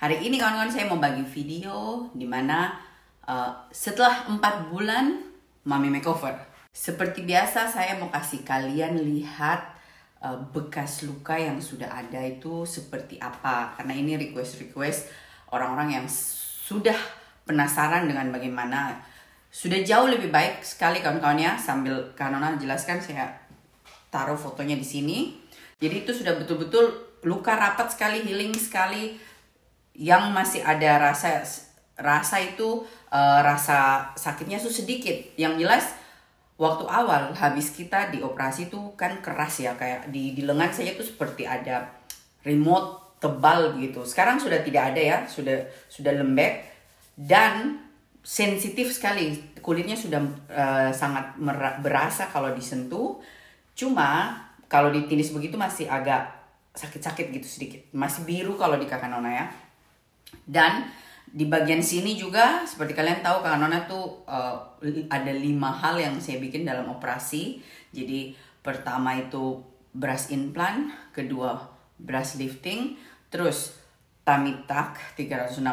Hari ini kawan-kawan saya mau bagi video dimana setelah 4 bulan Mami Makeover. Seperti biasa saya mau kasih kalian lihat bekas luka yang sudah ada itu seperti apa. Karena ini request orang-orang yang sudah penasaran dengan bagaimana. Sudah jauh lebih baik sekali kawan-kawan ya. Sambil Kanona jelaskan saya taruh fotonya di sini. Jadi itu sudah betul-betul luka rapat sekali, healing sekali. Yang masih ada rasa itu rasa sakitnya tuh sedikit. Yang jelas waktu awal habis kita dioperasi tuh kan keras ya, kayak di lengan saya tuh seperti ada remote tebal gitu. Sekarang sudah tidak ada ya, sudah lembek dan sensitif sekali. Kulitnya sudah sangat berasa kalau disentuh. Cuma kalau ditindis begitu masih agak sakit-sakit gitu sedikit. Masih biru kalau di kakak Nona ya. Dan di bagian sini juga seperti kalian tahu Kak Nona tuh ada 5 hal yang saya bikin dalam operasi. Jadi pertama itu breast implant, kedua breast lifting, terus tummy tuck 360,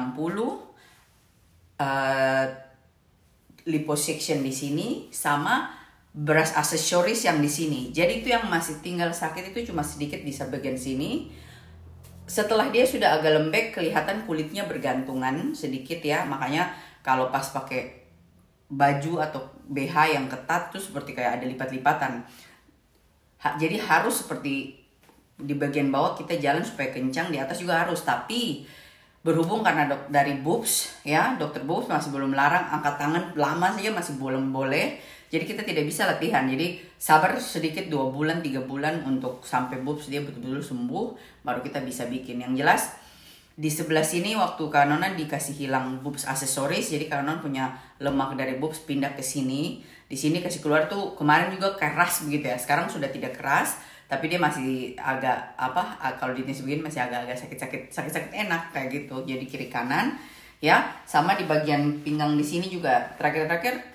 liposuction di sini, sama breast accessories yang di sini. Jadi itu yang masih tinggal sakit itu cuma sedikit di bagian sini. Setelah dia sudah agak lembek, kelihatan kulitnya bergantungan sedikit ya. Makanya kalau pas pakai baju atau BH yang ketat tuh seperti kayak ada lipat-lipatan. Jadi harus seperti di bagian bawah kita jalan supaya kencang, di atas juga harus. Tapi berhubung karena dari boobs ya, dokter boobs masih belum larang angkat tangan lama saja masih belum boleh. Jadi kita tidak bisa latihan. Jadi sabar sedikit 2 bulan, 3 bulan untuk sampai boobs dia betul-betul sembuh. Baru kita bisa bikin. Yang jelas di sebelah sini waktu Kak Nona dikasih hilang boobs aksesoris. Jadi Kak Nona punya lemak dari boobs pindah ke sini. Di sini kasih keluar tuh kemarin juga keras begitu ya. Sekarang sudah tidak keras. Tapi dia masih agak kalau ditindis begini masih agak-agak sakit-sakit enak kayak gitu. Jadi kiri kanan ya. Sama di bagian pinggang di sini juga terakhir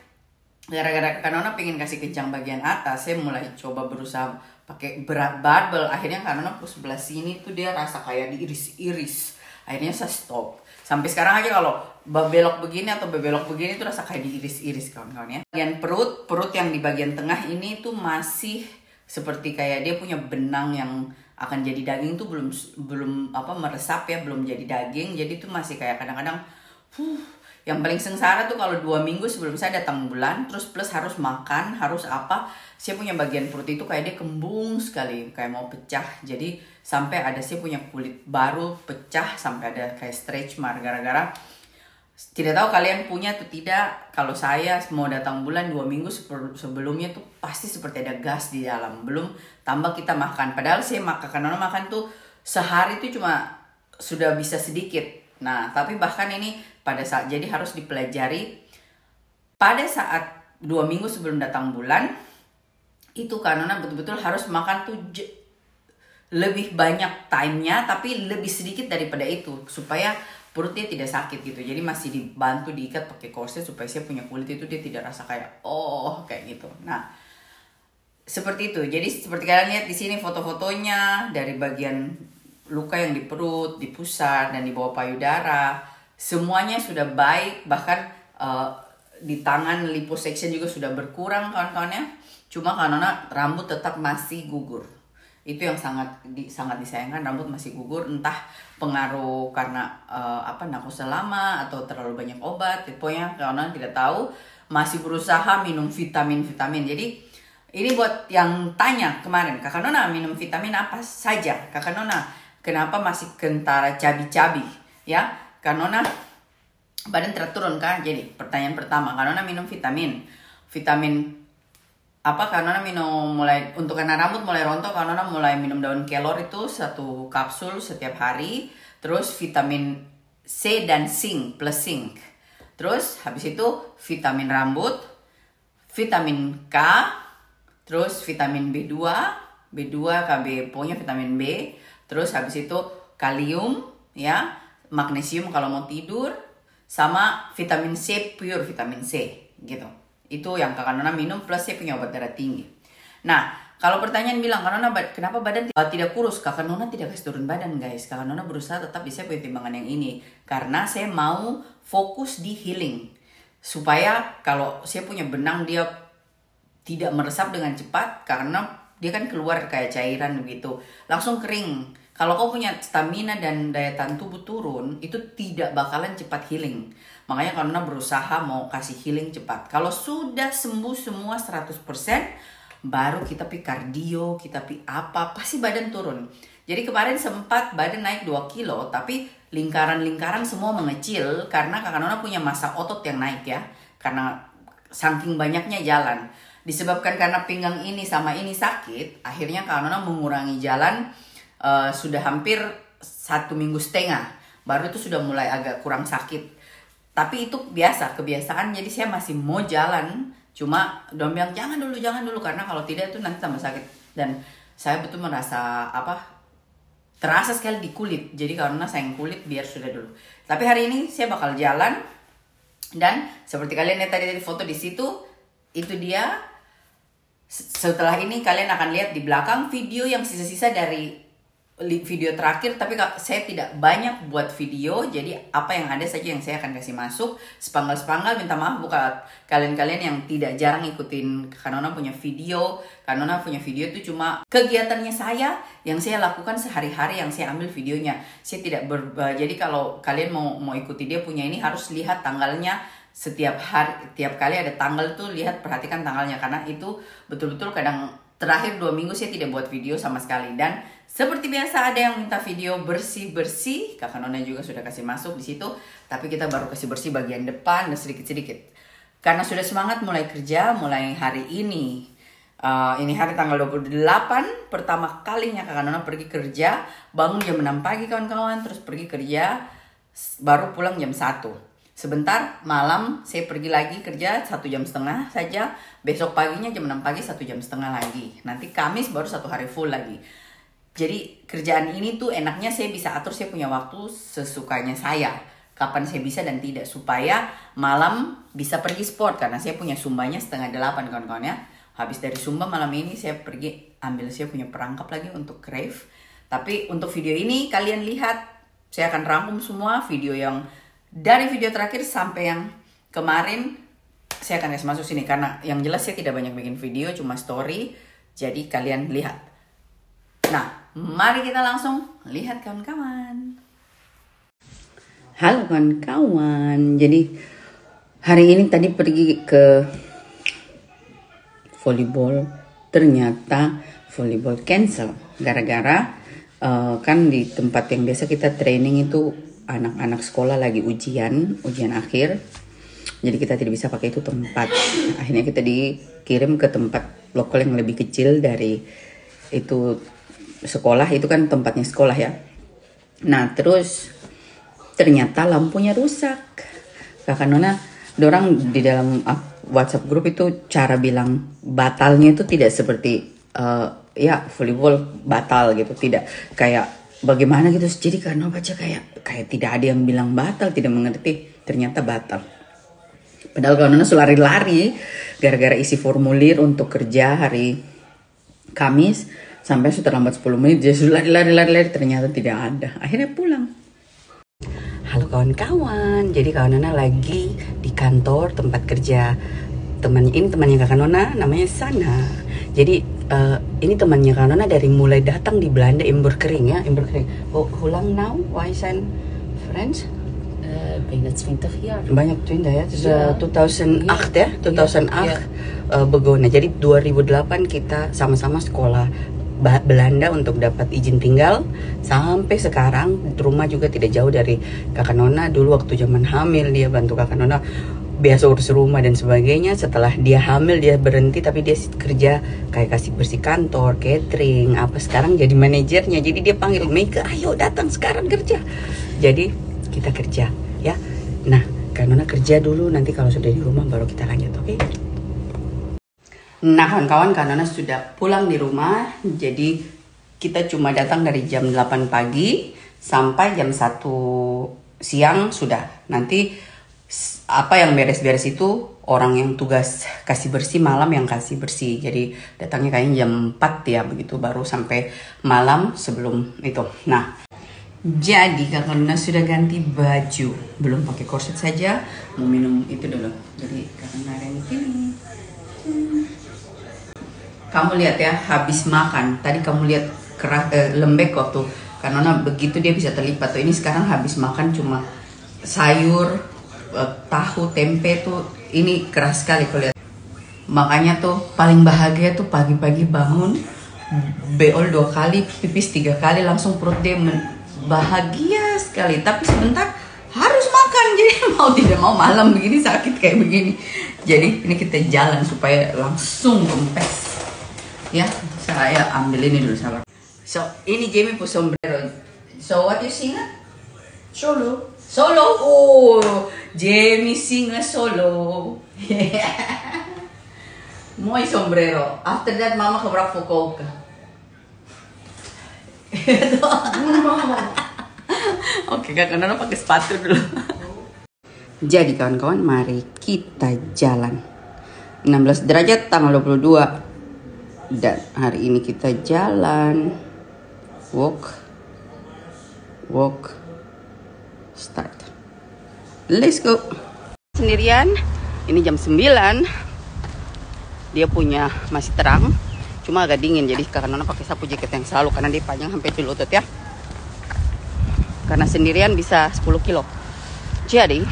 gara-gara Kak Nona pengen kasih kencang bagian atas, saya mulai coba berusaha pakai barbel. Akhirnya Kak Nona sebelah sini tuh dia rasa kayak diiris-iris. Akhirnya saya stop. Sampai sekarang aja kalau belok begini atau belok begini tuh rasa kayak diiris-iris kawan-kawan ya. Bagian perut yang di bagian tengah ini tuh masih seperti kayak dia punya benang yang akan jadi daging tuh belum meresap ya, belum jadi daging. Jadi tuh masih kayak kadang-kadang yang paling sengsara tuh kalau 2 minggu sebelum saya datang bulan, terus plus harus makan, harus apa. Saya punya bagian perut itu kayak dia kembung sekali, kayak mau pecah. Jadi sampai ada saya punya kulit baru pecah, sampai ada kayak stretch mark gara-gara. Tidak tahu kalian punya atau tidak, kalau saya mau datang bulan 2 minggu sebelumnya tuh pasti seperti ada gas di dalam. Belum tambah kita makan. Padahal saya makan tuh sehari tuh cuma sudah bisa sedikit. Nah, tapi bahkan ini pada saat, jadi harus dipelajari pada saat 2 minggu sebelum datang bulan, itu Kak Nona betul-betul harus makan tuh lebih banyak time-nya, tapi lebih sedikit daripada itu, supaya perutnya tidak sakit gitu. Jadi masih dibantu diikat pakai korset supaya saya punya kulit itu dia tidak rasa kayak kayak gitu. Nah, seperti itu. Jadi seperti kalian lihat di sini foto-fotonya dari bagian luka yang di perut, di pusat, dan di bawah payudara. Semuanya sudah baik, bahkan di tangan liposuction juga sudah berkurang kawan-kawannya. Cuma karena rambut tetap masih gugur. Itu yang sangat disayangkan, rambut masih gugur. Entah pengaruh karena narkosa lama atau terlalu banyak obat. Pokoknya karena tidak tahu, masih berusaha minum vitamin. Jadi ini buat yang tanya kemarin, Kakak Nona minum vitamin apa saja? Kakak Nona kenapa masih kentara cabi-cabi ya? Kak Nona badan turun kan? Jadi pertanyaan pertama, Kak Nona minum vitamin apa? Kak Nona minum mulai untuk karena rambut mulai rontok, Kak Nona mulai minum daun kelor itu 1 kapsul setiap hari. Terus vitamin C dan zinc plus zinc. Terus habis itu vitamin rambut, vitamin K, terus vitamin B2, KB, pokoknya vitamin B. Terus habis itu kalium ya, magnesium kalau mau tidur, sama vitamin C, pure vitamin C gitu. Itu yang Kakak Nona minum, plus saya punya obat darah tinggi. Nah, kalau pertanyaan bilang, Kak Nona kenapa badan tidak kurus? Kakak Nona tidak kasih turun badan guys. Kakak Nona berusaha tetap bisa punya timbangan yang ini. Karena saya mau fokus di healing. Supaya kalau saya punya benang dia tidak meresap dengan cepat. Karena dia kan keluar kayak cairan begitu. Langsung kering. Kalau kau punya stamina dan daya tahan tubuh turun, itu tidak bakalan cepat healing. Makanya Kak Nona berusaha mau kasih healing cepat. Kalau sudah sembuh semua 100%, baru kita pi kardio, kita pi apa, pasti badan turun. Jadi kemarin sempat badan naik 2 kilo, tapi lingkaran-lingkaran semua mengecil karena Kakak Nona punya massa otot yang naik ya. Karena saking banyaknya jalan. Disebabkan karena pinggang ini sama ini sakit, akhirnya Kakak Nona mengurangi jalan sudah hampir 1,5 minggu. Baru itu sudah mulai agak kurang sakit. Tapi itu biasa, kebiasaan, jadi saya masih mau jalan. Cuma dong bilang jangan dulu karena kalau tidak itu nanti tambah sakit. Dan saya betul merasa terasa sekali di kulit. Jadi karena sayang kulit biar sudah dulu. Tapi hari ini saya bakal jalan dan seperti kalian lihat tadi dari foto di situ, itu dia. Setelah ini kalian akan lihat di belakang video yang sisa-sisa dari video terakhir, tapi saya tidak banyak buat video, jadi apa yang ada saja yang saya akan kasih masuk. Sepanggal minta maaf buat kalian-kalian yang tidak jarang ikutin Kak Nona punya video. Kak Nona punya video itu cuma kegiatannya saya yang saya lakukan sehari-hari, yang saya ambil videonya. Saya tidak jadi kalau kalian mau ikuti dia punya ini harus lihat tanggalnya. Setiap hari, tiap kali ada tanggal tuh lihat, perhatikan tanggalnya, karena itu betul-betul kadang terakhir 2 minggu saya tidak buat video sama sekali. Dan seperti biasa ada yang minta video bersih-bersih, Kakak Nona juga sudah kasih masuk di situ. Tapi kita baru kasih bersih bagian depan dan sedikit-sedikit. Karena sudah semangat mulai kerja, mulai hari ini. Ini hari tanggal 28, pertama kalinya Kakak Nona pergi kerja. Bangun jam 6 pagi kawan-kawan, terus pergi kerja, baru pulang jam 1. Sebentar malam saya pergi lagi kerja 1,5 jam saja. Besok paginya jam 6 pagi 1,5 jam lagi. Nanti Kamis baru 1 hari full lagi. Jadi kerjaan ini tuh enaknya saya bisa atur, saya punya waktu sesukanya saya. Kapan saya bisa dan tidak. Supaya malam bisa pergi sport. Karena saya punya sumbanya 7:30 kawan-kawan ya. Habis dari sumba malam ini saya pergi ambil saya punya perangkap lagi untuk crave. Tapi untuk video ini kalian lihat. Saya akan rangkum semua video yang dari video terakhir sampai yang kemarin. Saya akan kasih masuk sini. Karena yang jelas saya tidak banyak bikin video, cuma story. Jadi kalian lihat. Nah, mari kita langsung lihat kawan-kawan. Halo kawan-kawan. Jadi hari ini tadi pergi ke volleyball. Ternyata volleyball cancel. Gara-gara kan di tempat yang biasa kita training itu anak-anak sekolah lagi ujian akhir. Jadi kita tidak bisa pakai itu tempat. Akhirnya kita dikirim ke tempat lokal yang lebih kecil dari itu sekolah. Itu kan tempatnya sekolah ya. Nah terus ternyata lampunya rusak. Kakak Nona, dorang di dalam WhatsApp grup itu cara bilang batalnya itu tidak seperti ya volleyball batal gitu. Tidak kayak bagaimana gitu. Jadi karena baca kayak tidak ada yang bilang batal, tidak mengerti. Ternyata batal. Padahal Kak Nona sudah lari-lari gara-gara isi formulir untuk kerja hari Kamis. Sampai sudah lambat 10 menit, dia sudah lari-lari, ternyata tidak ada. Akhirnya pulang. Halo kawan-kawan, jadi Kak Nona lagi di kantor tempat kerja temannya Kak Nona, namanya Sana. Jadi ini temannya Kak Nona dari mulai datang di Belanda, Imberkering ya, Imberkering. Hoe lang now? Wij zijn friends? Bijna 20 jaar. Banyak 20 ya, dus, Ja. 2008 ya, 2008 begonnen. Jadi 2008 kita sama-sama sekolah Belanda untuk dapat izin tinggal. Sampai sekarang rumah juga tidak jauh dari Kakak Nona. Dulu waktu zaman hamil dia bantu Kakak Nona biasa urus rumah dan sebagainya. Setelah dia hamil dia berhenti, tapi dia kerja kayak kasih bersih kantor, catering, apa. Sekarang jadi manajernya. Jadi dia panggil Meike, ayo datang sekarang kerja. Jadi kita kerja ya. Nah, Kak Nona kerja dulu, nanti kalau sudah di rumah baru kita lanjut, oke? Nah kawan-kawan, Kak Nona sudah pulang di rumah. Jadi kita cuma datang dari jam 8 pagi sampai jam 1 siang sudah. Nanti Apa yang beres-beres itu orang yang tugas kasih bersih malam yang kasih bersih. Jadi datangnya kayaknya jam 4 ya, begitu baru sampai malam sebelum itu. Nah, jadi karena sudah ganti baju, belum pakai korset saja, mau minum itu dulu. Jadi karena ada yang ini. Kamu lihat ya, habis makan. Tadi kamu lihat lembek waktu karena begitu dia bisa terlipat tuh. Ini sekarang habis makan cuma sayur, tahu, tempe tuh ini keras sekali kalau lihat. Makanya tuh paling bahagia tuh pagi-pagi bangun, beol 2 kali, pipis 3 kali, langsung perut dia bahagia sekali. Tapi sebentar harus makan, jadi mau tidak mau malam begini sakit kayak begini. Jadi ini kita jalan supaya langsung kempes. Ya, saya ambil ini dulu sabar. So ini Jamie put sombrero. So what you sing? Solo. Solo, oh, Jamie sing a solo. Muy sombrero. After that, mama keberapa Fukuoka. Oke, karena pakai sepatu dulu. Jadi kawan-kawan, mari kita jalan. 16 derajat tanggal 22. Dan hari ini kita jalan. Walk. Start. Let's go. Sendirian. Ini jam 9. Dia punya masih terang. Cuma agak dingin. Jadi kakak Nona pakai sapu jaket yang selalu karena dia panjang sampai di lutut ya. Karena sendirian bisa 10 kilo. Jadi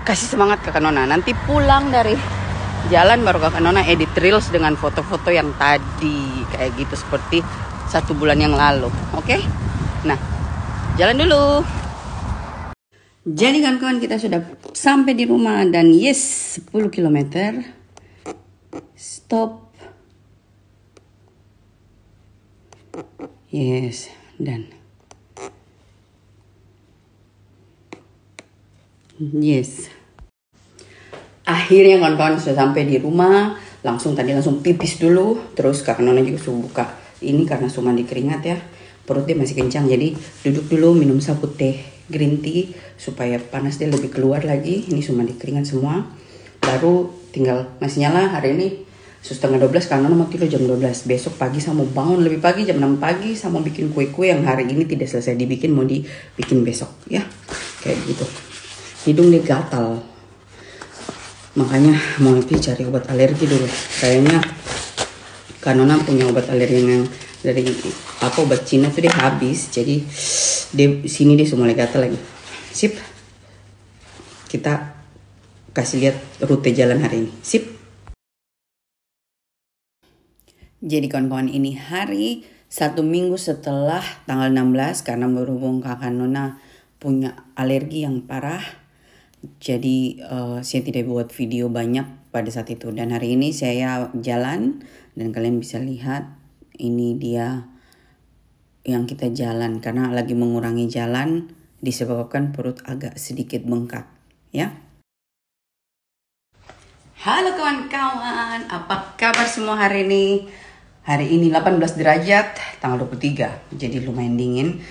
kasih semangat kakak Nona. Nanti pulang dari jalan baru kakak Nona edit reels dengan foto-foto yang tadi kayak gitu seperti 1 bulan yang lalu. Oke? Nah, jalan dulu. Jadi kawan-kawan kita sudah sampai di rumah dan yes 10 km. Stop. Yes, dan yes. Akhirnya kawan-kawan sudah sampai di rumah. Langsung pipis dulu. Terus kakak Nona juga sudah buka ini karena cuma dikeringat ya. Perut dia masih kencang, jadi duduk dulu minum sapu teh green tea supaya panas dia lebih keluar lagi. Ini cuma dikeringat semua. Baru tinggal masih nyala hari ini 11:30 karena mau tidur jam 12. Besok pagi saya mau bangun lebih pagi jam 6 pagi. Saya mau bikin kue-kue yang hari ini tidak selesai dibikin, mau dibikin besok ya. Kayak gitu. Hidung dia gatal. Makanya mau cari obat alergi dulu. Kayaknya Kanona punya obat alergi yang dari obat Cina tuh dia habis, jadi sini dia mulai gatal lagi. Sip, kita kasih lihat rute jalan hari ini. Sip. Jadi kawan-kawan, ini hari 1 minggu setelah tanggal 16 karena berhubung kakak Nona punya alergi yang parah. Jadi saya tidak buat video banyak pada saat itu. Dan hari ini saya jalan dan kalian bisa lihat ini dia yang kita jalan. Karena lagi mengurangi jalan disebabkan perut agak sedikit bengkak ya. Halo kawan-kawan, apa kabar semua hari ini? Hari ini 18 derajat tanggal 23. Jadi lumayan dingin.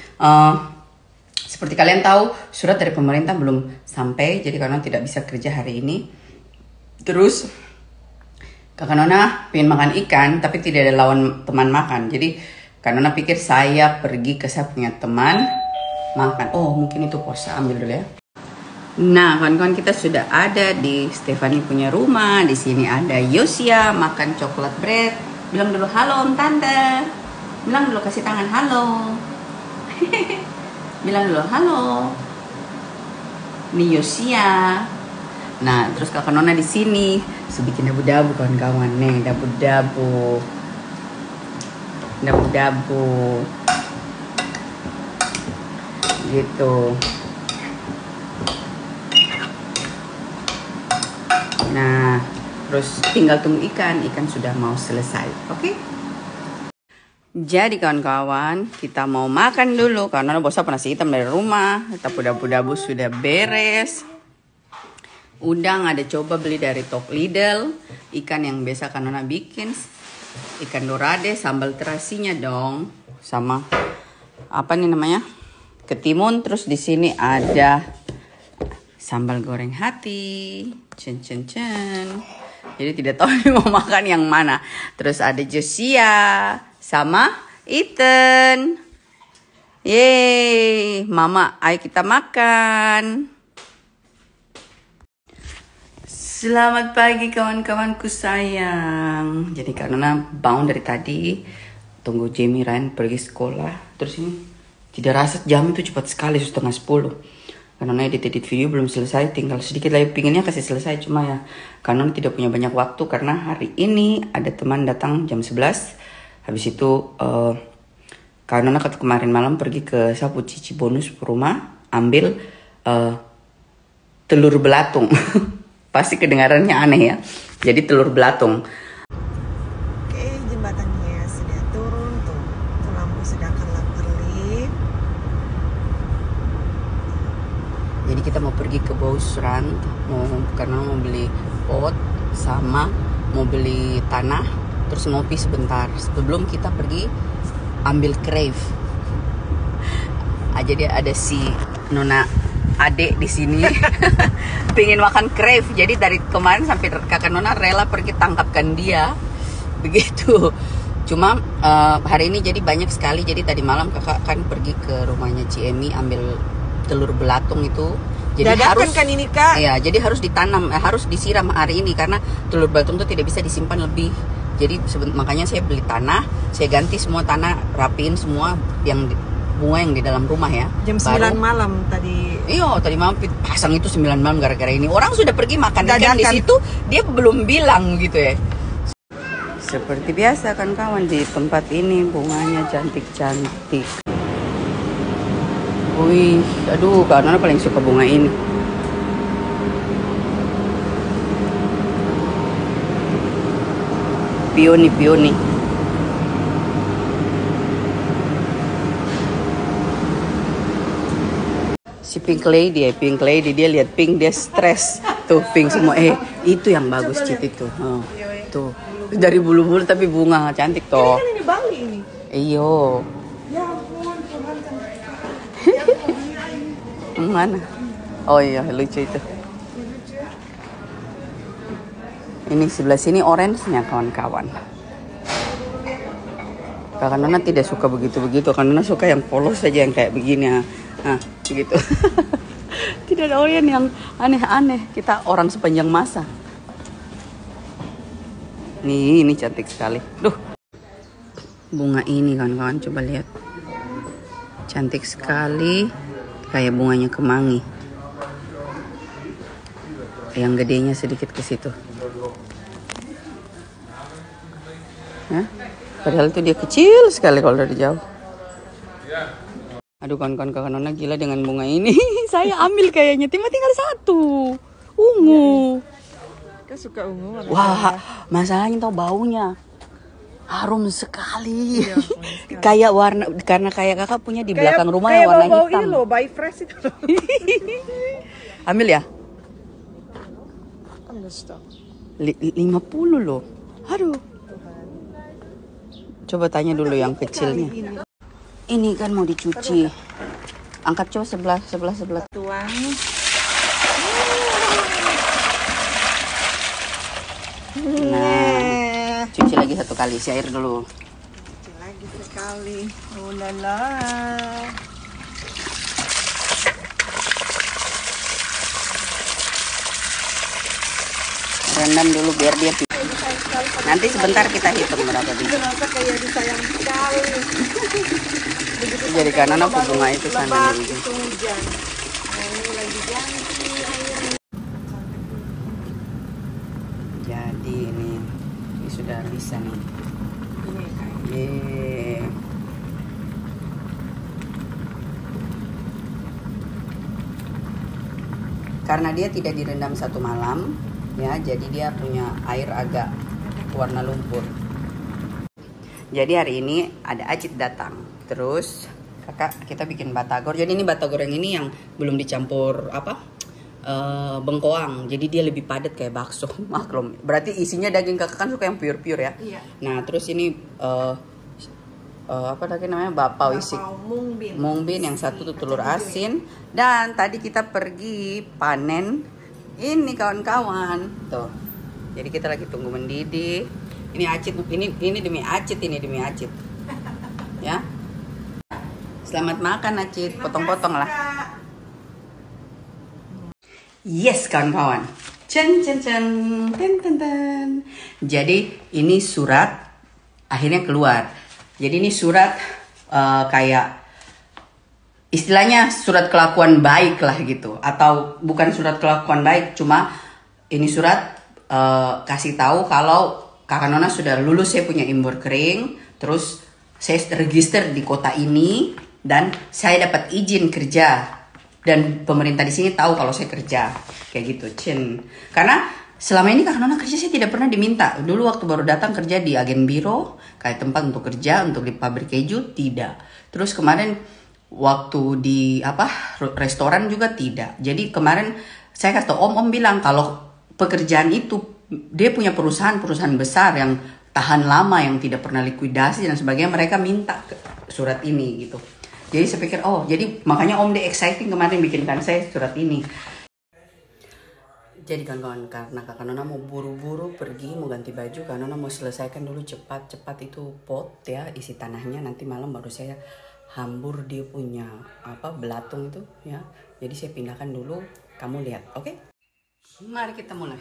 Seperti kalian tahu, surat dari pemerintah belum sampai, jadi karena tidak bisa kerja hari ini. Terus kakak Nona pengen makan ikan, tapi tidak ada lawan teman makan. Jadi kakak Nona pikir saya pergi ke saya punya teman makan. Oh mungkin itu posa, ambil dulu ya. Nah kawan-kawan, kita sudah ada di Stefani punya rumah. Di sini ada Yosia makan coklat bread. Bilang dulu halo om tante. Bilang dulu, kasih tangan halo. Bilang dulu halo. Ini Yosia. Nah, terus kakak Nona di sini bikin dabu-dabu kawan-kawan. Nih, dabu-dabu. Dabu-dabu. Gitu. Nah, terus tinggal tunggu ikan. Ikan sudah mau selesai. Oke? Jadi kawan-kawan, kita mau makan dulu karena bosan nasi hitam dari rumah. Dabu-dabu sudah beres. Udang ada coba beli dari Tok Lidl. Ikan yang biasa kan Nona bikin. Ikan dorade, sambal terasinya dong. Sama apa nih namanya? Ketimun. Terus di sini ada sambal goreng hati, cen. Jadi tidak tahu nih mau makan yang mana. Terus ada Josia sama Ethan. Yeay, Mama, ayo kita makan. Selamat pagi kawan-kawanku sayang. Jadi karena bangun dari tadi, tunggu Jamie Ryan pergi sekolah. Terus ini tidak rasa jam itu cepat sekali, 9:30. Karena edit video belum selesai, tinggal sedikit lagi, pinginnya kasih selesai. Cuma ya, karena tidak punya banyak waktu. Karena hari ini ada teman datang jam 11. Habis itu, karena kemarin malam pergi ke Sapu Cici Bonus rumah, ambil telur belatung. Pasti kedengarannya aneh ya. Jadi telur belatung. Oke, jembatannya sudah turun tuh. Lampu sudah kelap-kelip. Jadi kita mau pergi ke Bosrand, karena mau beli pot sama mau beli tanah, terus ngopi sebentar. Sebelum kita pergi ambil crave. Jadi ada si Nona adek di sini pengen makan crave. Jadi dari kemarin sampai kakak Nona rela pergi tangkapkan dia. Begitu. Cuma hari ini jadi banyak sekali. Jadi tadi malam kakak kan pergi ke rumahnya Ciemi ambil telur belatung itu. Jadi dadakan harus kan ini Kak? Iya, jadi harus ditanam, harus disiram hari ini karena telur belatung itu tidak bisa disimpan lebih. Jadi makanya saya beli tanah, saya ganti semua tanah, rapiin semua yang bunga yang di dalam rumah ya. Jam 9 malam tadi. Iya, tadi malam pasang itu 9 malam gara-gara ini. Orang sudah pergi makan ikan di Dadakan. situ, dia belum bilang gitu ya. Seperti biasa kan kawan, di tempat ini bunganya cantik-cantik. Wih, aduh, karena paling suka bunga ini. Pioni. Si Pink Lady dia lihat pink dia stres. Tuh pink semua. Itu yang bagus Cit itu. Oh, tuh. Dari bulu-bulu tapi bunga cantik toh. Ini Bali ini. Iyo. Ya ampun, Tuhan kan. Mana? Oh iya, lucu itu. Ini sebelah sini orange-nya kawan-kawan. Kakak Nona tidak suka begitu-begitu. Kakak Nona suka yang polos saja, yang kayak begini. Nah, begitu. Tidak ada orang yang aneh-aneh. Kita orang sepanjang masa. Nih, ini cantik sekali. Duh. Bunga ini kawan-kawan, coba lihat. Cantik sekali. Kayak bunganya kemangi. Yang gedenya sedikit ke situ. Ya? Padahal itu dia kecil sekali kalau dari jauh. Aduh kawan-kawan kakak Nona gila dengan bunga ini. Saya ambil kayaknya. Tinggal satu. Ungu. Kau suka ungu? Wah, masalahnya tau baunya. Harum sekali. Iya, Kayak warna, karena kayak kakak punya di belakang rumah yang kayak warna bau-bau hitam. ini loh, by fresh itu. Ambil ya? Ambil stok. 50 loh. Aduh. Coba tanya dulu yang kecilnya. Ini kan mau dicuci. Angkat coba sebelah. Tuang. Nah, cuci lagi satu kali, isi air dulu. Cuci lagi sekali. Oh lala. Rendam dulu biar dia. Nanti sebentar kita hitung berapa biji. Terasa kayak disayang sekali. Jadi karena aku bunga itu sana Lebat, biji. itu hujan. Nah, ini lagi ganti airnya. Jadi ini sudah bisa nih. Ini kayak. Yeay. Karena dia tidak direndam satu malam, ya, jadi dia punya air agak warna lumpur. Jadi hari ini ada Acit datang, terus kakak kita bikin batagor. Jadi ini batagor yang ini yang belum dicampur bengkoang, jadi dia lebih padat kayak bakso. Maklum, berarti isinya daging. Kakak kan suka yang pure ya. Iya. Nah terus ini apa lagi namanya, bapau isi mung bean, yang satu tuh telur asin. Dan tadi kita pergi panen ini kawan-kawan tuh. Jadi kita lagi tunggu mendidih. Ini acit, ini demi acit, ini demi acit. Ya. Selamat makan acit, potong-potong lah. Yes kawan-kawan. Cen cen cen ten ten ten. Jadi ini surat akhirnya keluar. Jadi ini surat kayak istilahnya surat kelakuan baik lah gitu, atau bukan surat kelakuan baik, cuma ini surat kasih tahu kalau kakak Nona sudah lulus, saya punya imbur kering, terus saya register di kota ini dan saya dapat izin kerja dan pemerintah di sini tahu kalau saya kerja kayak gitu, Cin. Karena selama ini kakak Nona kerja saya tidak pernah diminta. Dulu waktu baru datang kerja di agen biro, kayak tempat untuk kerja untuk di pabrik keju, tidak. Terus kemarin waktu di restoran juga tidak. Jadi kemarin saya kasih tau om bilang kalau pekerjaan itu dia punya perusahaan besar yang tahan lama, yang tidak pernah likuidasi dan sebagainya, mereka minta surat ini gitu. Jadi saya pikir jadi makanya om dia exciting kemarin bikinkan saya surat ini. Jadi kawan-kawan, karena kakak Nona mau buru-buru pergi, mau ganti baju, kakak Nona mau selesaikan dulu cepat itu pot ya, isi tanahnya, nanti malam baru saya hambur dia punya belatung itu ya. Jadi saya pindahkan dulu, kamu lihat, oke? Mari kita mulai.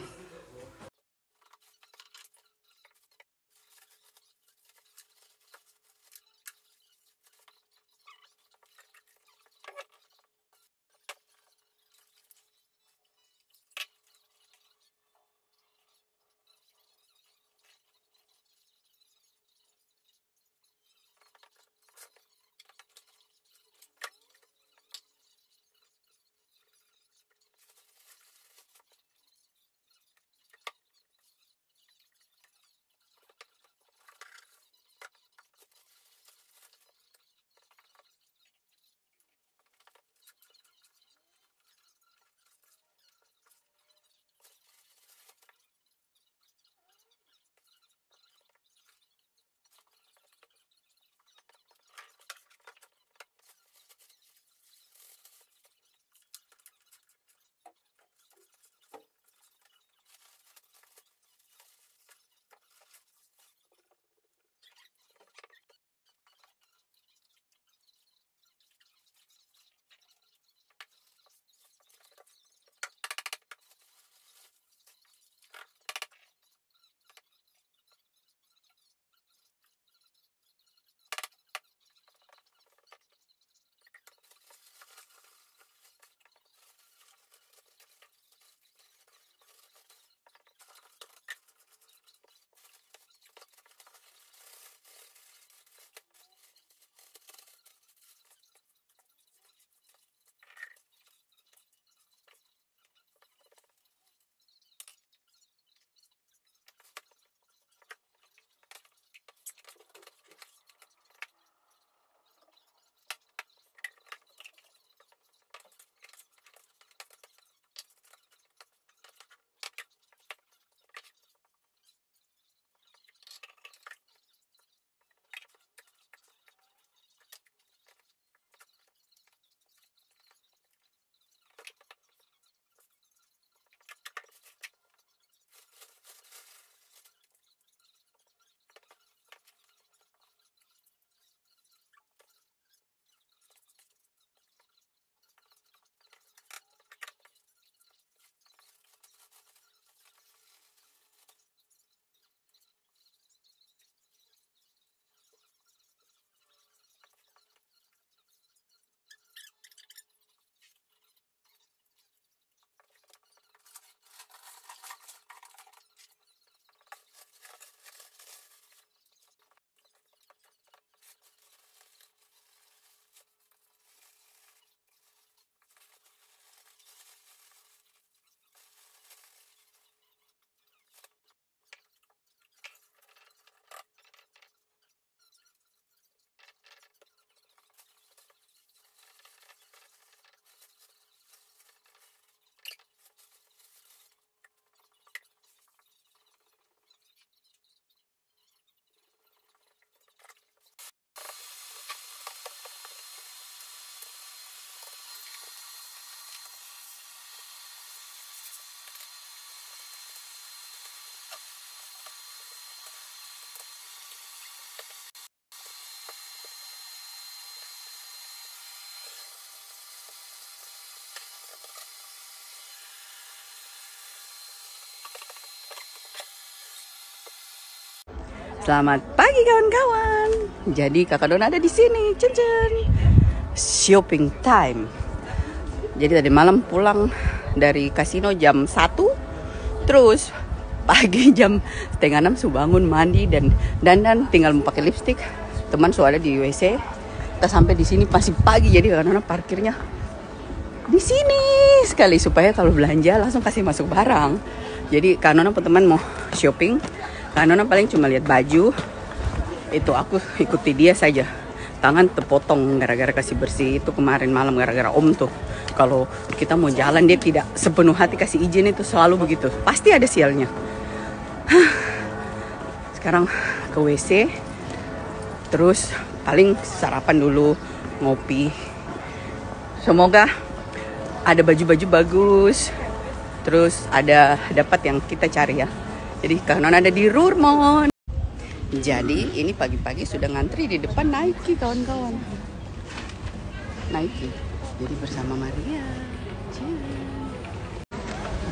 Selamat pagi kawan-kawan. Jadi Kakak Nona ada di sini. Cen. Shopping time. Jadi tadi malam pulang dari kasino jam 1. Terus pagi jam 5:30 sudah bangun, mandi dan dandan, tinggal mau pakai lipstick. Teman sudah ada di WC. Kita sampai di sini masih pagi, jadi Kakak Nona parkirnya di sini sekali supaya kalau belanja langsung kasih masuk barang. Jadi Kak Nona teman mau shopping. Kak Nona paling cuma lihat baju. Itu aku ikuti dia saja. Tangan terpotong gara-gara kasih bersih itu kemarin malam gara-gara Om tuh. Kalau kita mau jalan dia tidak sepenuh hati kasih izin, itu selalu begitu. Pasti ada sialnya. Sekarang ke WC. Terus paling sarapan dulu, ngopi. Semoga ada baju-baju bagus. Terus ada dapat yang kita cari ya. Jadi Kak Nona ada di Roermond. Jadi ini pagi-pagi sudah ngantri di depan Nike kawan-kawan. Nike. Jadi bersama Maria.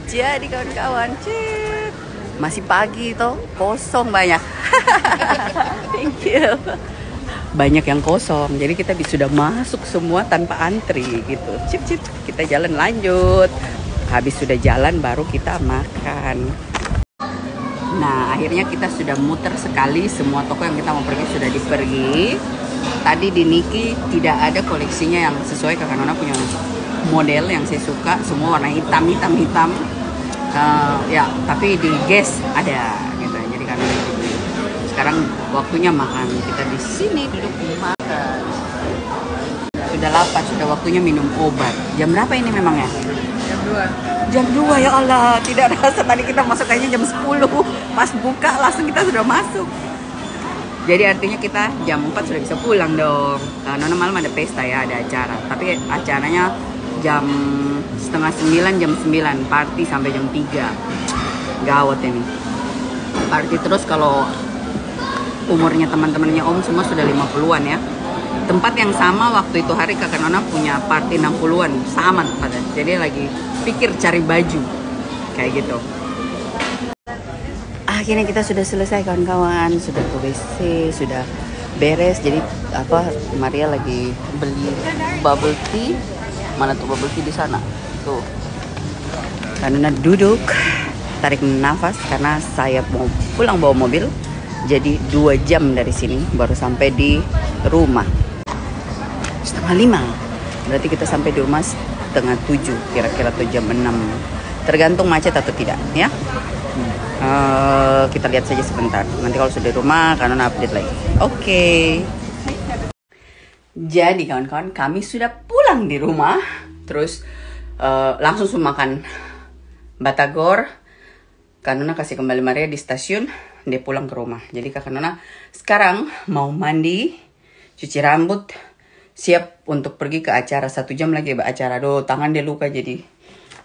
Jadi kawan-kawan, masih pagi toh, kosong banyak. Thank you. Banyak yang kosong. Jadi kita sudah masuk semua tanpa antri gitu. Cip, kita jalan lanjut. Habis sudah jalan baru kita makan. Nah, akhirnya kita sudah muter sekali, semua toko yang kita mau pergi sudah dipergi. Tadi di Nike tidak ada koleksinya yang sesuai Kakak Nona punya model yang saya suka, semua warna hitam. Ya, tapi di Guess ada gitu. Jadi karena sekarang waktunya makan. Kita di sini duduk makan. Sudah lapar, sudah waktunya minum obat. Jam berapa ini memang ya? Jam 2 ya Allah, tidak rasa tadi kita masuk kayaknya jam 10. Pas buka langsung kita sudah masuk. Jadi artinya kita jam 4 sudah bisa pulang dong. Nona malam ada pesta ya, ada acara. Tapi acaranya jam 8:30, jam 9. Party sampai jam 3. Gawat ini. Party terus kalau umurnya teman-temannya Om semua sudah 50-an ya. Tempat yang sama waktu itu hari Kakak Nona punya party 60-an, sama tempatnya. Jadi lagi pikir cari baju kayak gitu. Akhirnya kita sudah selesai kawan-kawan, sudah ke WC, sudah beres. Jadi Maria lagi beli bubble tea. Mana tuh bubble tea di sana? Tuh. Karena duduk, tarik nafas karena saya mau pulang bawa mobil. Jadi 2 jam dari sini baru sampai di rumah. 5:30. Berarti kita sampai di rumah 6:30 kira-kira atau jam 6. Tergantung macet atau tidak ya. Kita lihat saja sebentar. Nanti kalau sudah di rumah karena update lagi. Oke. Jadi kawan-kawan, kami sudah pulang di rumah. Terus langsung makan batagor. Kak Nona kasih kembali Maria di stasiun. Dia pulang ke rumah. Jadi Kak Nona sekarang mau mandi, cuci rambut, siap untuk pergi ke acara. 1 jam lagi acara. Aduh, tangan dia luka jadi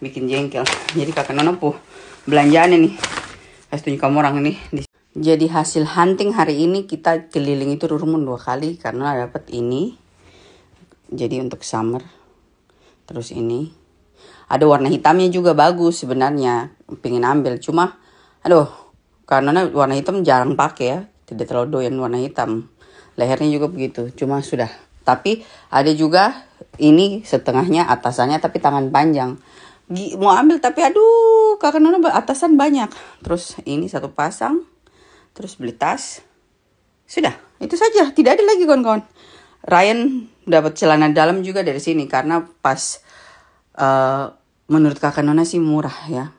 bikin jengkel. Jadi Kakak Nona belanjaan ini. Kasih tunjuk kamu orang ini. Jadi hasil hunting hari ini kita keliling itu Roermond 2 kali karena dapat ini. Jadi untuk summer. Terus ini. Ada warna hitamnya juga bagus sebenarnya. Pengen ambil. Cuma aduh, karena warna hitam jarang pakai ya. Tidak terlalu doyan warna hitam. Lehernya juga begitu. Cuma sudah. Tapi ada juga ini setengahnya atasannya tapi tangan panjang. Mau ambil tapi aduh Kakak Nona atasan banyak. Terus ini 1 pasang. Terus beli tas. Sudah, itu saja. Tidak ada lagi kawan-kawan. Ryan dapat celana dalam juga dari sini karena pas menurut Kakak Nona sih murah ya.